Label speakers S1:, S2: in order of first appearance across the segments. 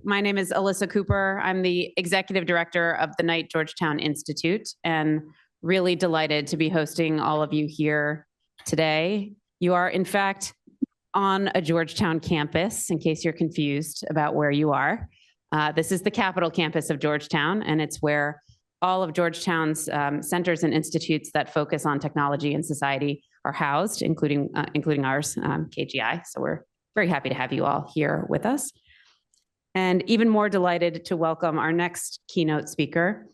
S1: My name is Alyssa Cooper. I'm the Executive Director of the Knight-Georgetown Institute, and really delighted to be hosting all of you here today. You are, in fact, on a Georgetown campus, in case you're confused about where you are. This is the Capitol campus of Georgetown, and it's where all of Georgetown's centers and institutes that focus on technology and society are housed, including ours, KGI. So we're very happy to have you all here with us. And even more delighted to welcome our next keynote speaker,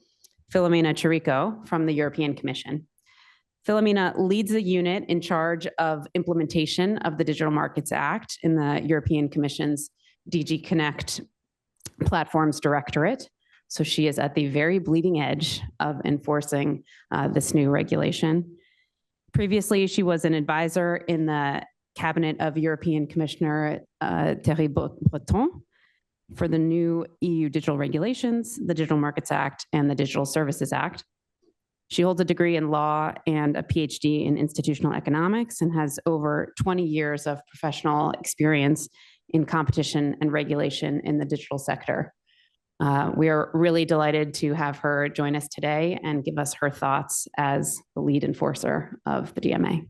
S1: Filomena Chirico from the European Commission. Filomena leads a unit in charge of implementation of the Digital Markets Act in the European Commission's DG Connect Platforms Directorate. So she is at the very bleeding edge of enforcing this new regulation. Previously, she was an advisor in the Cabinet of European Commissioner Thierry Breton for the new EU digital regulations, the Digital Markets Act, and the Digital Services Act. She holds a degree in law and a PhD in institutional economics and has over 20 years of professional experience in competition and regulation in the digital sector. We are really delighted to have her join us today and give us her thoughts as the lead enforcer of the DMA.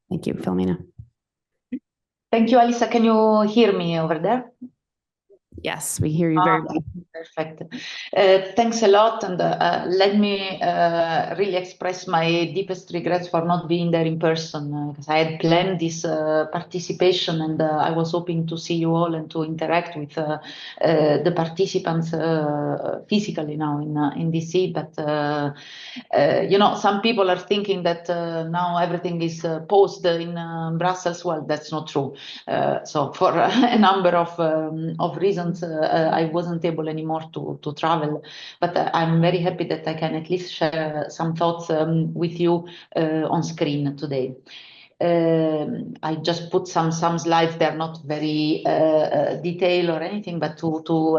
S1: Thank you, Filomena.
S2: Thank you, Alyssa. Can you hear me over there?
S1: Yes, we hear you very well.
S2: Perfect. Thanks a lot, and let me really express my deepest regrets for not being there in person, because I had planned this participation, and I was hoping to see you all and to interact with the participants physically now in DC. But you know, some people are thinking that now everything is paused in Brussels. Well, that's not true. So for a number of reasons, I wasn't able anymore to travel, but I'm very happy that I can at least share some thoughts with you on screen today. I just put some slides. They're not very detailed or anything, but to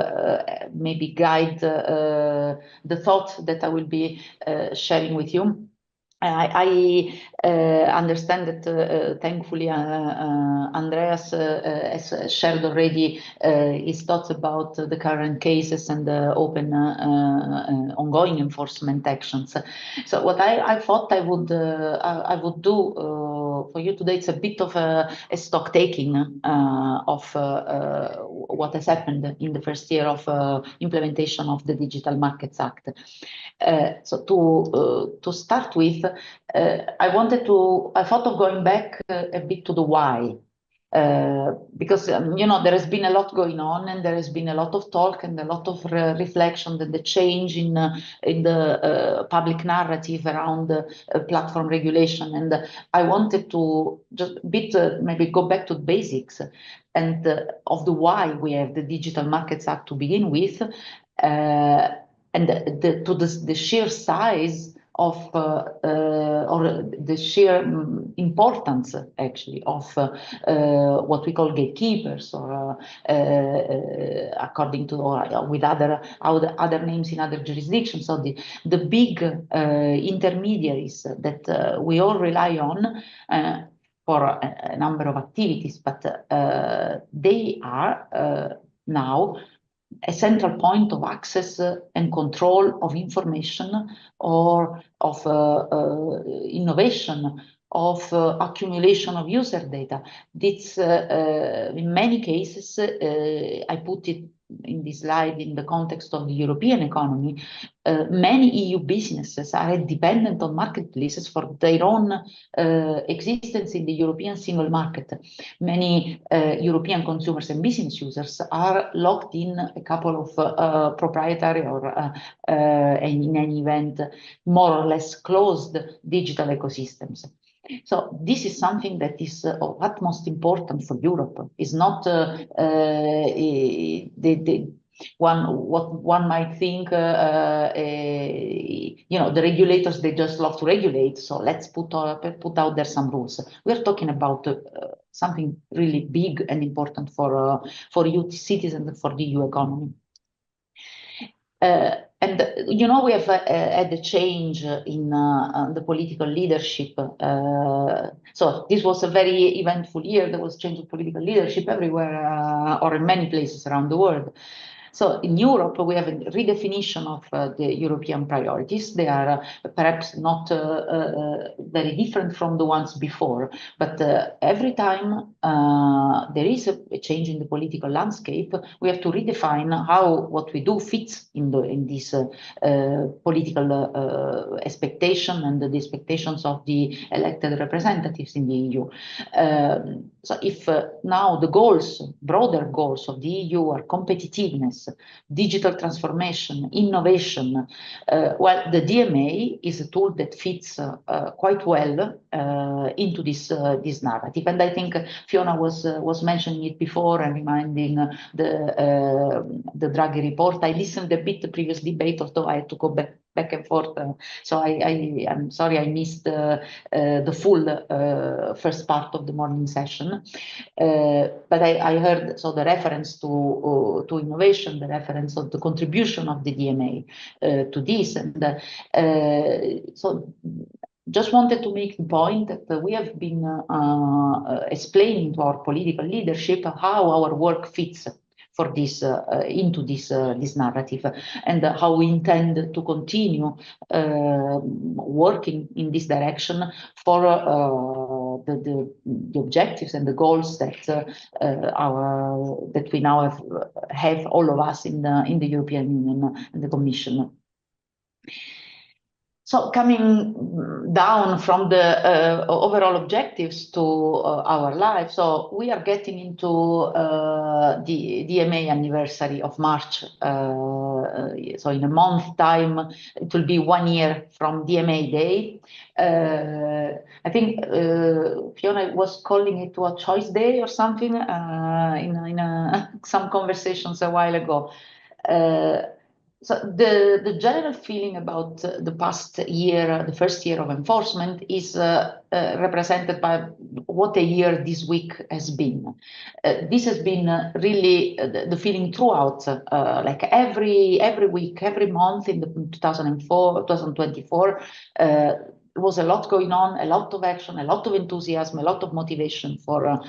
S2: maybe guide the thoughts that I will be sharing with you. I understand that thankfully Andreas has shared already his thoughts about the current cases and the open ongoing enforcement actions. So what I thought I would do for you today, it's a bit of a stock taking of what has happened in the first year of implementation of the Digital Markets Act. So to start with, I thought of going back a bit to the why, because you know, there has been a lot going on, and there has been a lot of talk and a lot of reflection and the change in the public narrative around platform regulation, and I wanted to just a bit maybe go back to the basics and of the why we have the Digital Markets Act to begin with, and the sheer size of or the sheer importance actually of what we call gatekeepers, or according to with other names in other jurisdictions. So the big intermediaries that we all rely on for a number of activities, but they are now a central point of access and control of information, or of innovation, of accumulation of user data. This, in many cases, I put it in this slide in the context of the European economy. Many EU businesses are dependent on marketplaces for their own existence in the European single market. Many European consumers and business users are locked in a couple of proprietary or in any event more or less closed digital ecosystems. So this is something that is of utmost importance for Europe. It's not what one might think. You know, the regulators, they just love to regulate. So let's put out there some rules. We're talking about something really big and important for EU citizens, for the EU economy. And you know, we have had a change in the political leadership. So this was a very eventful year. There was change of political leadership everywhere, or in many places around the world. So in Europe, we have a redefinition of the European priorities. They are perhaps not very different from the ones before, but every time there is a change in the political landscape, we have to redefine how what we do fits in this political expectation and the expectations of the elected representatives in the EU. So if now the goals, broader goals of the EU are competitiveness, digital transformation, innovation, well, the DMA is a tool that fits quite well into this narrative. And I think Fiona was mentioning it before and reminding the Draghi report. I listened a bit the previous debate, although I had to go back and forth. So I'm sorry I missed the full first part of the morning session. But I heard so the reference to innovation, the reference of the contribution of the DMA to this, and so just wanted to make the point that we have been explaining to our political leadership how our work fits for this into this narrative, and how we intend to continue working in this direction for the objectives and the goals that that we now have all of us in the European Union and the Commission. So coming down from the overall objectives to our life, so we are getting into the DMA anniversary of March. So in a month time, it will be 1 year from DMA Day. I think Fiona was calling it a choice day or something in some conversations a while ago. So the general feeling about the past year, the first year of enforcement, is represented by what a year this week has been. This has been really the feeling throughout, like every week, every month in the 2024. There was a lot going on, a lot of action, a lot of enthusiasm, a lot of motivation for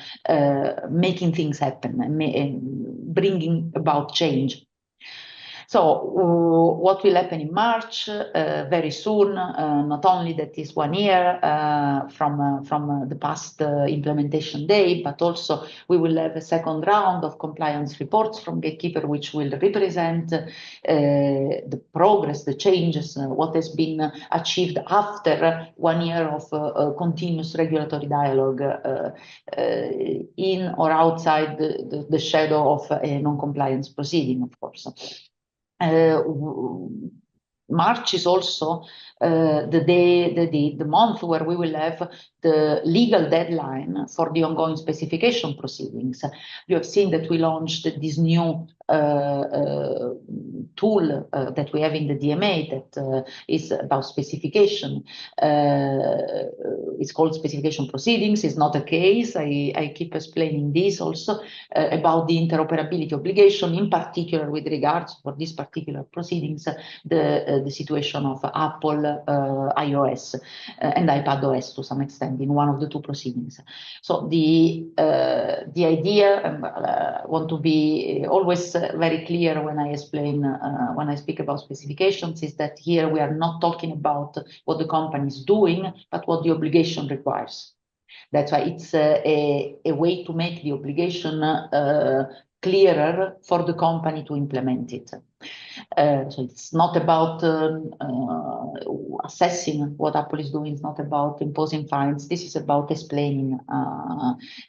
S2: making things happen and bringing about change. So what will happen in March? Very soon, not only that is 1 year from the past implementation day, but also we will have a second round of compliance reports from Gatekeeper, which will represent the progress, the changes, what has been achieved after 1 year of continuous regulatory dialogue in or outside the shadow of a non-compliance proceeding, of course. March is also the month where we will have the legal deadline for the ongoing specification proceedings. You have seen that we launched this new tool that we have in the DMA that is about specification. It's called specification proceedings. It's not a case. I keep explaining this also about the interoperability obligation, in particular with regards for these particular proceedings, the situation of Apple iOS and iPadOS to some extent in one of the two proceedings. So the idea, I want to be always very clear when I explain, when I speak about specifications, is that here we are not talking about what the company is doing, but what the obligation requires. That's why it's a way to make the obligation clearer for the company to implement it. So it's not about assessing what Apple is doing. It's not about imposing fines. This is about explaining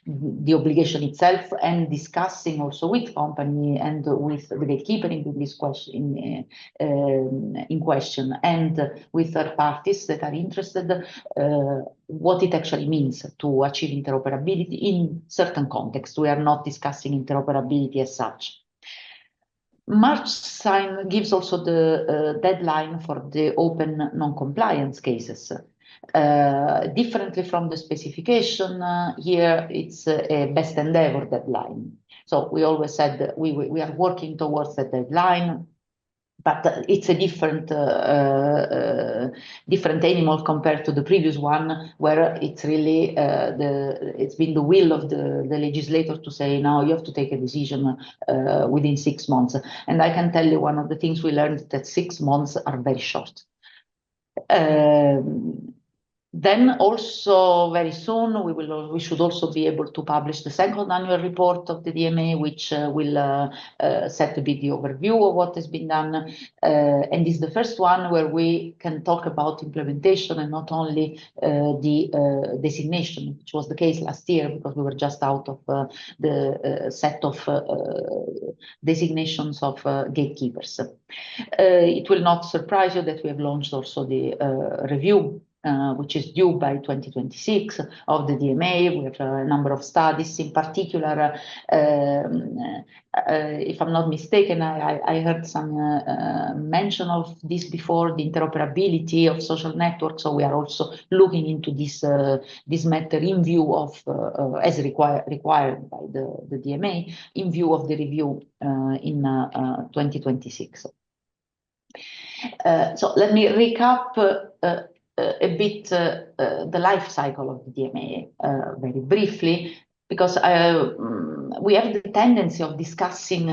S2: the obligation itself and discussing also with company and with the gatekeeper in this question, in question, and with third parties that are interested, what it actually means to achieve interoperability in certain contexts. We are not discussing interoperability as such. March sign gives also the deadline for the open non-compliance cases. Differently from the specification, here it's a best endeavor deadline. So we always said that we are working towards the deadline. but it's a different different animal compared to the previous one, where it's really it's been the will of the legislator to say, now you have to take a decision within 6 months. And I can tell you, one of the things we learned, that 6 months are very short. Then also very soon we should also be able to publish the second annual report of the DMA, which will set a bit the overview of what has been done, and is the first one where we can talk about implementation and not only the designation, which was the case last year because we were just out of the set of designations of gatekeepers. It will not surprise you that we have launched also the review, which is due by 2026 of the DMA. We have a number of studies, in particular, if I'm not mistaken, I heard some mention of this before, the interoperability of social networks. So we are also looking into this matter in view of, as required by the DMA, in view of the review in 2026. So let me recap a bit the life cycle of the DMA very briefly, because we have the tendency of discussing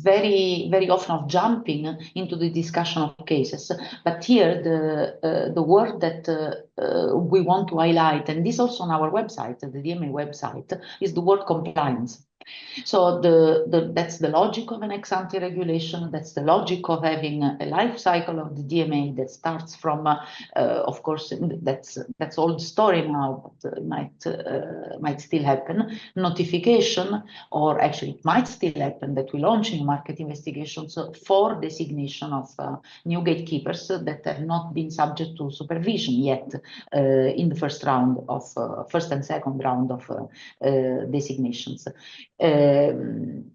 S2: very often of jumping into the discussion of cases. But here the word that we want to highlight, and this also on our website, the DMA website, is the word compliance. So that's the logic of an ex-ante regulation. That's the logic of having a life cycle of the DMA that starts from, of course, that's old story now, but might still happen, notification, or actually it might still happen that we launch in market investigations for designation of new gatekeepers that have not been subject to supervision yet in the first round of first and second round of designations. Then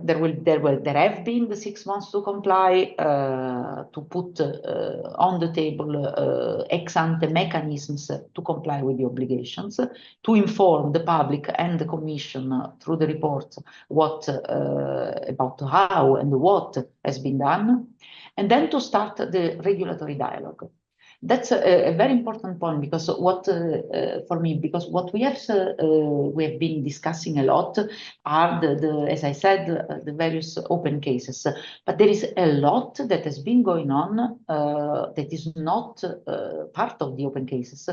S2: there have been the 6 months to comply, to put on the table ex-ante mechanisms to comply with the obligations, to inform the public and the Commission through the reports about how and what has been done, and then to start the regulatory dialogue. That's a very important point, because for me, because what we have been discussing a lot are as I said, the various open cases. But there is a lot that has been going on that is not part of the open cases,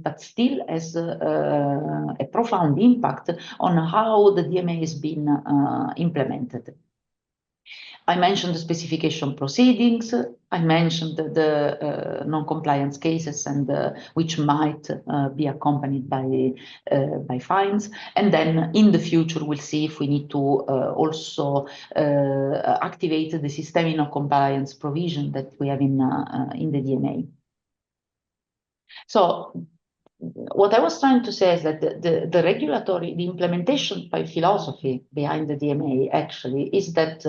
S2: but still has a profound impact on how the DMA has been implemented. I mentioned the specification proceedings. I mentioned the non-compliance cases, and which might be accompanied by fines. And then in the future, we'll see if we need to also activate the systemic non-compliance provision that we have in the DMA. So what I was trying to say is that the implementation by philosophy behind the DMA actually is that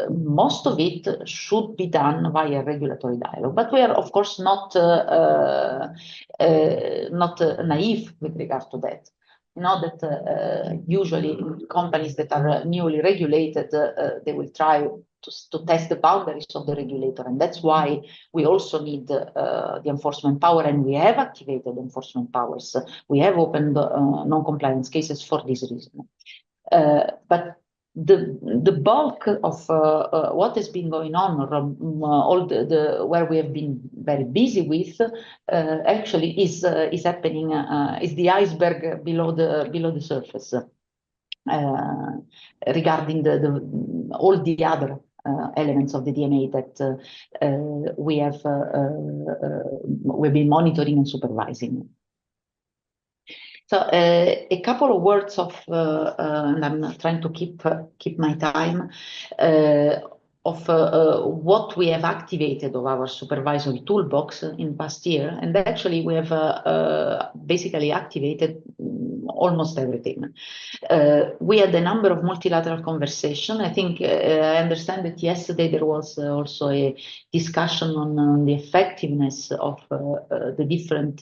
S2: most of it should be done via regulatory dialogue. But we are, of course, not naive with regard to that. You know that usually companies that are newly regulated, they will try to test the boundaries of the regulator, and that's why we also need the enforcement power, and we have activated enforcement powers. We have opened non-compliance cases for this reason. But the bulk of what has been going on, all where we have been very busy with, actually is happening, is the iceberg below the surface, regarding all the other elements of the DMA that we've been monitoring and supervising. So a couple of words of, and I'm trying to keep my time, of what we have activated of our supervisory toolbox in past year. And actually we have basically activated almost everything. We had a number of multilateral conversations. I think I understand that yesterday there was also a discussion on the effectiveness of the different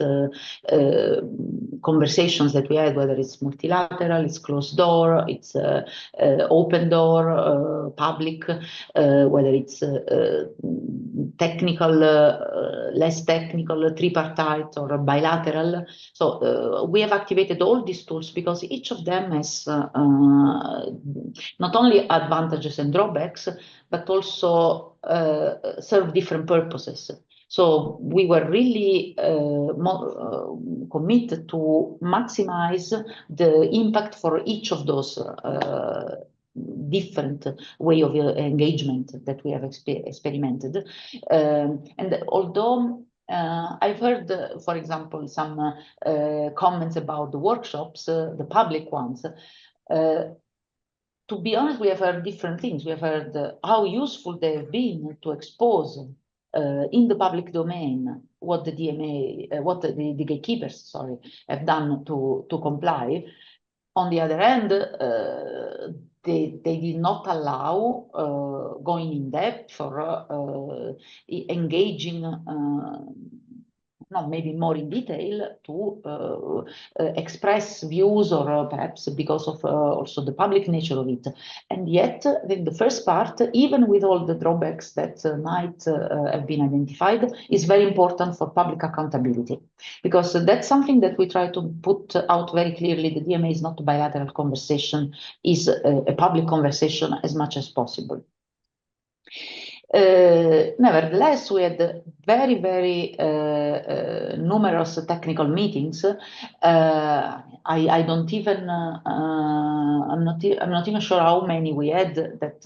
S2: conversations that we had, whether it's multilateral, it's closed door, it's open door, public, whether it's technical, less technical, tripartite or bilateral. So we have activated all these tools because each of them has not only advantages and drawbacks, but also serve different purposes. So we were really committed to maximize the impact for each of those different way of engagement that we have experimented. And although I've heard, for example, some comments about the workshops, the public ones, to be honest, we have heard different things. We have heard how useful they have been to expose in the public domain what the DMA, what the gatekeepers, sorry, have done to comply. On the other hand, they did not allow going in depth or engaging, no, maybe more in detail to express views or perhaps because of also the public nature of it. And yet, in the first part, even with all the drawbacks that might have been identified, is very important for public accountability, because that's something that we try to put out very clearly. The DMA is not a bilateral conversation, is a public conversation as much as possible. Nevertheless, we had very, very numerous technical meetings. I don't even, I'm not even sure how many we had that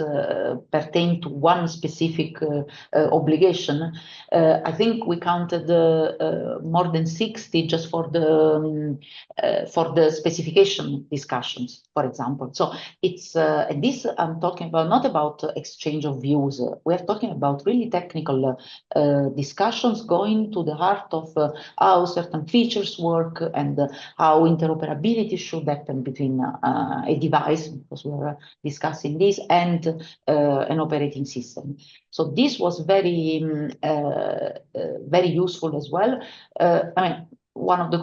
S2: pertain to one specific obligation. I think we counted more than 60 just for the specification discussions, for example. So it's and this I'm talking about not about exchange of views. We're talking about really technical discussions going to the heart of how certain features work and how interoperability should happen between a device, because we are discussing this, and an operating system. So this was very, very useful as well. I mean, one of the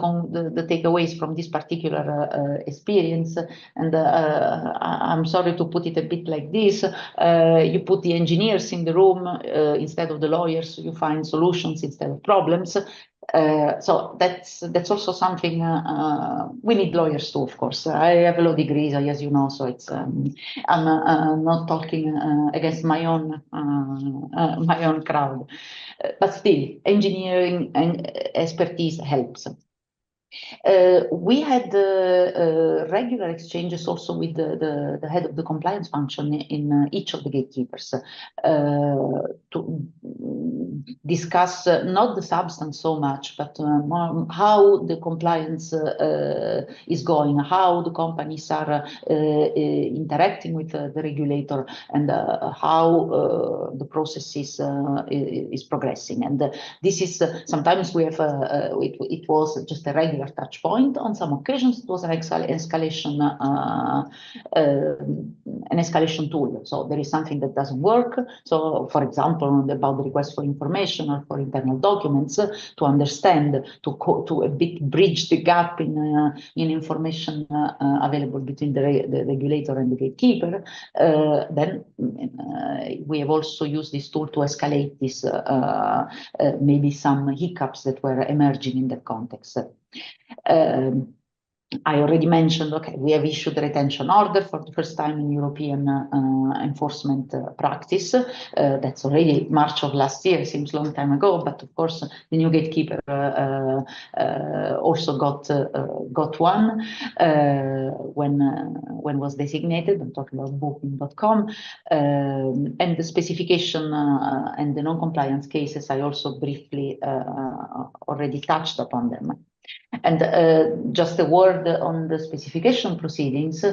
S2: takeaways from this particular experience, and I'm sorry to put it a bit like this, you put the engineers in the room instead of the lawyers, you find solutions instead of problems. So that's also something we need lawyers too, of course. I have law degrees, as you know, so it's I'm not talking against my own crowd, but still, engineering and expertise helps. We had regular exchanges also with the head of the compliance function in each of the gatekeepers to discuss not the substance so much, but more how the compliance is going, how the companies are interacting with the regulator, and how the process is progressing. And this is sometimes we have it was just a regular touch point. On some occasions, it was an escalation tool. So there is something that doesn't work. So, for example, about the request for information or for internal documents, to understand, to a bit bridge the gap in information available between the regulator and the gatekeeper. Then we have also used this tool to escalate this maybe some hiccups that were emerging in that context. I already mentioned, okay, we have issued a retention order for the first time in European enforcement practice. That's already March of last year, seems a long time ago, but of course the new gatekeeper also got one when was designated. I'm talking about booking.com, and the specification and the non-compliance cases, I also briefly already touched upon them. And just a word on the specification proceedings.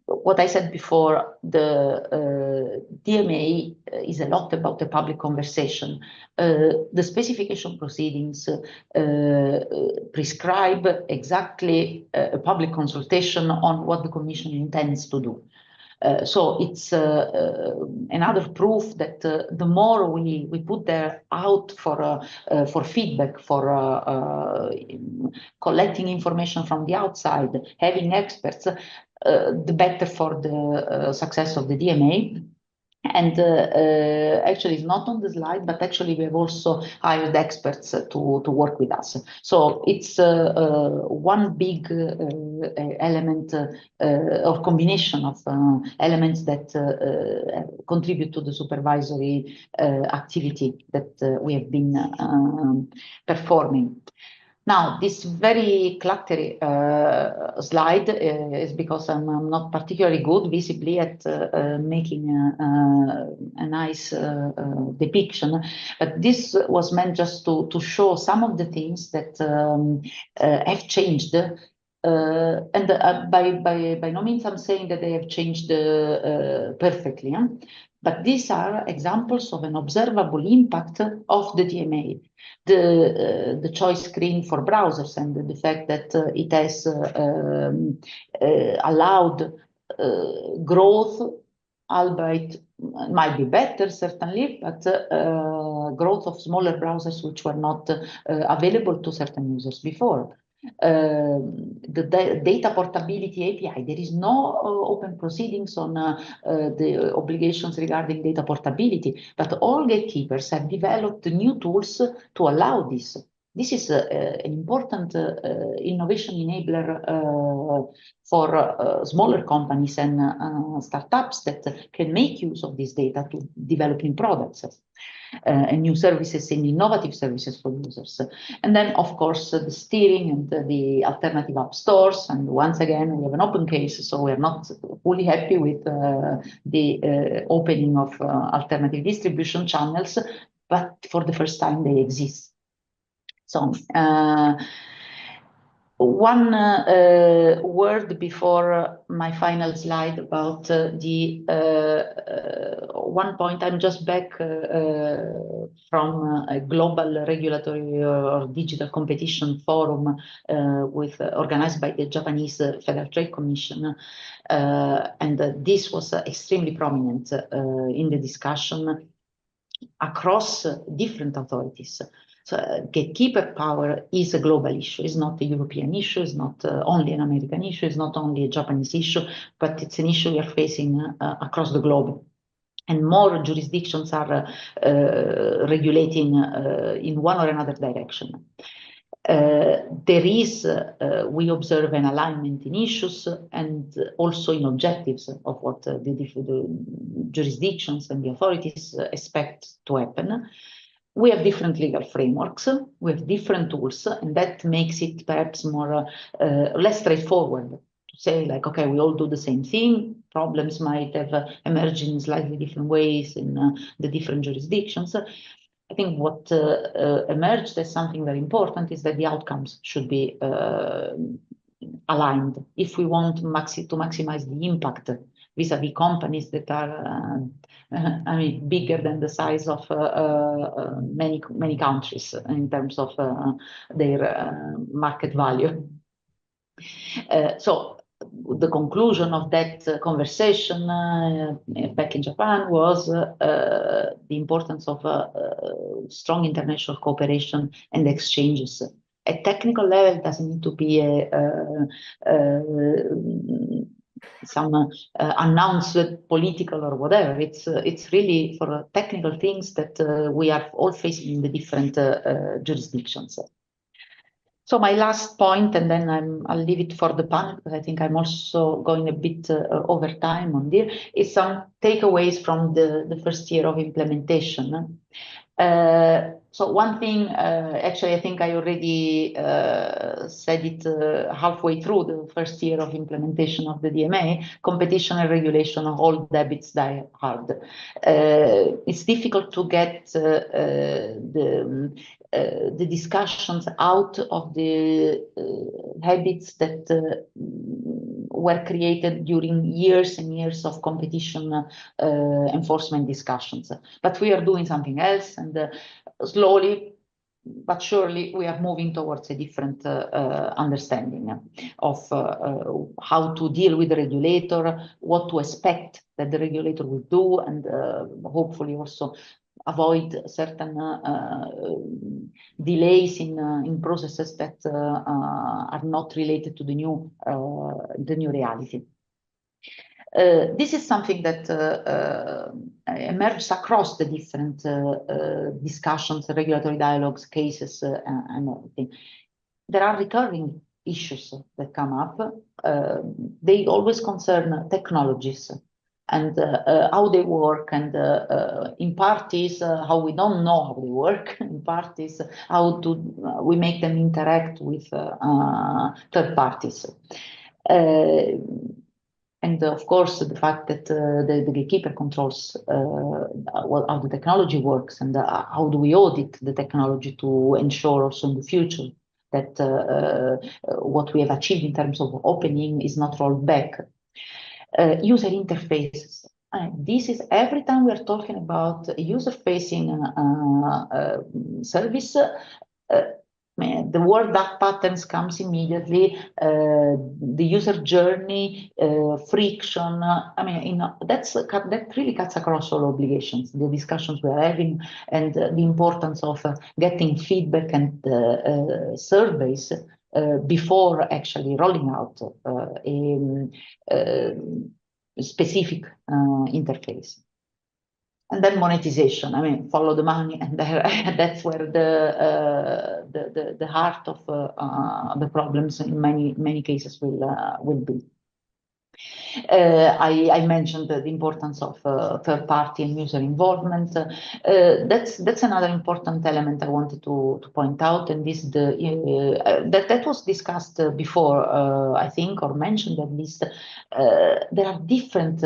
S2: what I said before, the DMA is a lot about the public conversation. The specification proceedings prescribe exactly a public consultation on what the Commission intends to do. So it's another proof that the more we put there out for feedback, for collecting information from the outside, having experts, the better for the success of the DMA. And actually, it's not on the slide, but actually we have also hired experts to work with us. So it's one big element or combination of elements that contribute to the supervisory activity that we have been performing. Now, this very cluttery slide is because I'm not particularly good visibly at making a nice depiction, but this was meant just to show some of the things that have changed. And by no means I'm saying that they have changed perfectly, but these are examples of an observable impact of the DMA. The choice screen for browsers and the fact that it has allowed growth, albeit might be better certainly, but growth of smaller browsers which were not available to certain users before. The data portability API, there is no open proceedings on the obligations regarding data portability, but all gatekeepers have developed new tools to allow this. This is an important innovation enabler for smaller companies and startups that can make use of this data to develop new products. And new services and innovative services for users. And then, of course, the steering and the alternative app stores. And once again, we have an open case, so we're not fully happy with the opening of alternative distribution channels, but for the first time they exist. So, one word before my final slide about the one point. I'm just back from a global regulatory or digital competition forum organized by the Japanese Federal Trade Commission. And this was extremely prominent in the discussion across different authorities. So gatekeeper power is a global issue. It's not a European issue. It's not only an American issue. It's not only a Japanese issue, but it's an issue we are facing across the globe. And more jurisdictions are regulating in one or another direction. There is, we observe an alignment in issues and also in objectives of what the jurisdictions and the authorities expect to happen. We have different legal frameworks, we have different tools, and that makes it perhaps more less straightforward to say like, okay, we all do the same thing. Problems might have emerged in slightly different ways in the different jurisdictions. I think what emerged as something very important is that the outcomes should be aligned if we want to maximize the impact vis-a-vis companies that are, I mean, bigger than the size of many countries in terms of their market value. So the conclusion of that conversation back in Japan was the importance of strong international cooperation and exchanges. At technical level, it doesn't need to be some announced political or whatever. It's really for technical things that we are all facing in the different jurisdictions. So my last point, and then I'll leave it for the panel, because I think I'm also going a bit over time on this, is some takeaways from the first year of implementation. So one thing, actually, I think I already said it halfway through the first year of implementation of the DMA, competition and regulation of all debits die hard. It's difficult to get the discussions out of the habits that were created during years and years of competition enforcement discussions. But we are doing something else, and slowly but surely we are moving towards a different understanding of how to deal with the regulator, what to expect that the regulator will do, and hopefully also avoid certain delays in processes that are not related to the new reality. This is something that emerges across the different discussions, regulatory dialogues, cases, and everything. There are recurring issues that come up. They always concern technologies and how they work, and in part is how we don't know how they work, in part is how we make them interact with third parties. And of course, the fact that the gatekeeper controls how the technology works, and how do we audit the technology to ensure also in the future that what we have achieved in terms of opening is not rolled back. User interfaces. This is every time we are talking about user-facing service, the word dark patterns comes immediately. The user journey, friction. I mean, that really cuts across all obligations. The discussions we are having, and the importance of getting feedback and surveys before actually rolling out a specific interface. And then monetization. I mean, follow the money, and that's where the heart of the problems in many cases will be. I mentioned the importance of third party and user involvement. That's another important element I wanted to point out, and this that was discussed before, I think, or mentioned at least. There are different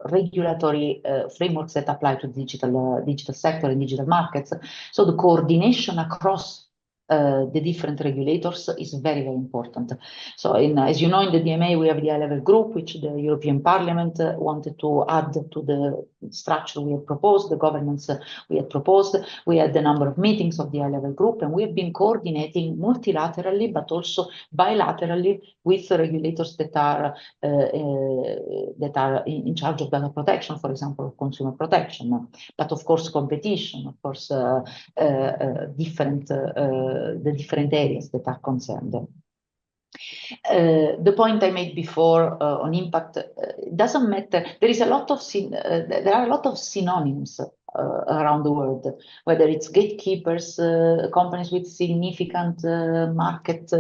S2: regulatory frameworks that apply to digital sector and digital markets. So the coordination across the different regulators is very, very important. So as you know, in the DMA, we have the high-level group, which the European Parliament wanted to add to the structure we had proposed, the governance we had proposed. We had the number of meetings of the high-level group, and we have been coordinating multilaterally, but also bilaterally with the regulators that are in charge of data protection, for example, consumer protection, but of course competition, of course the different areas that are concerned. The point I made before on impact, it doesn't matter. There are a lot of synonyms around the world, whether it's gatekeepers, companies with significant market,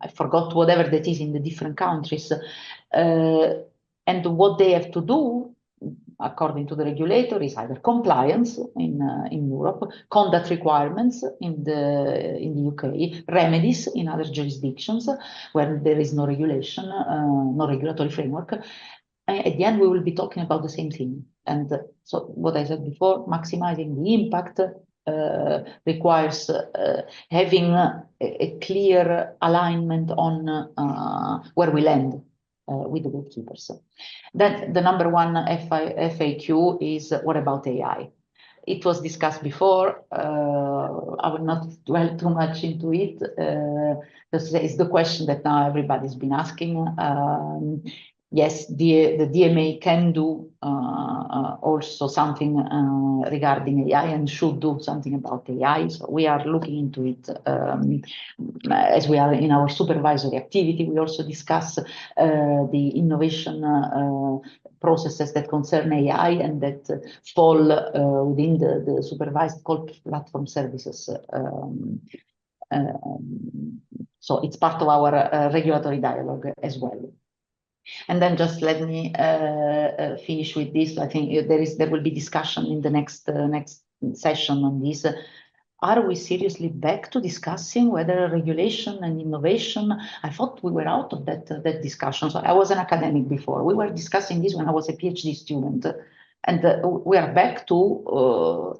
S2: I forgot whatever that is in the different countries, and what they have to do according to the regulator is either compliance in Europe, conduct requirements in the UK, remedies in other jurisdictions where there is no regulation, no regulatory framework. At the end, we will be talking about the same thing. And so what I said before, maximizing the impact requires having a clear alignment on where we land with the gatekeepers. Then the number one FAQ is, what about AI? It was discussed before. I will not dwell too much into it. This is the question that now everybody's been asking. Yes, the DMA can do also something regarding AI, and should do something about AI. So we are looking into it as we are in our supervisory activity. We also discuss the innovation processes that concern AI and that fall within the supervised core platform services. So it's part of our regulatory dialogue as well. And then just let me finish with this. I think there will be discussion in the next session on this. Are we seriously back to discussing whether regulation and innovation? I thought we were out of that discussion. So I was an academic before. We were discussing this when I was a PhD student, and we are back to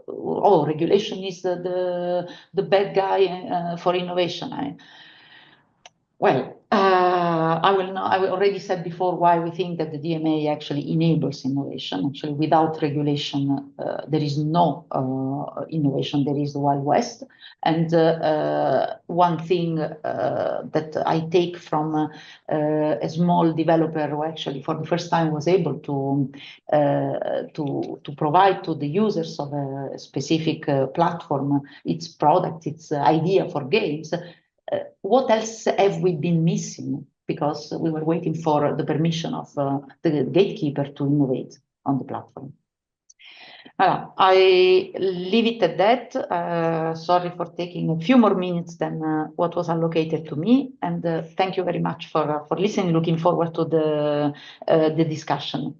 S2: regulation is the bad guy for innovation. Well, I already said before why we think that the DMA actually enables innovation. Actually, without regulation, there is no innovation. There is the Wild West. And one thing that I take from a small developer who actually, for the first time, was able to provide to the users of a specific platform its product, its idea for games. What else have we been missing? Because we were waiting for the permission of the gatekeeper to innovate on the platform. I leave it at that. Sorry for taking a few more minutes than what was allocated to me. And thank you very much for listening. Looking forward to the discussion.